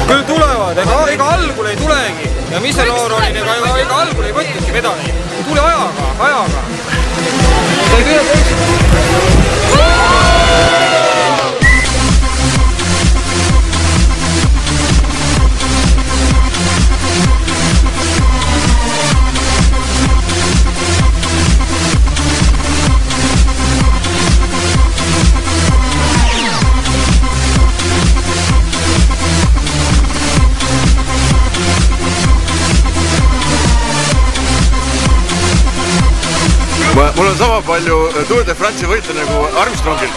küll tulevad, ega algul ei tulegi. Ja mis see noor oli, ega algul ei võtnudki medali. Tule ajaga. Sai küll mul on sama palju Tour de France'i võite nagu Armstrongil.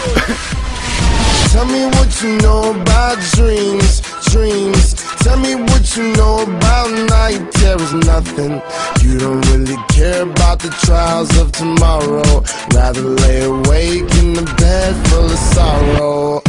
Tell me what you know about dreams. Tell me what you know about night terrors. Nothing. You don't really care about the trials of tomorrow. Rather lay awake in the bed full of sorrow.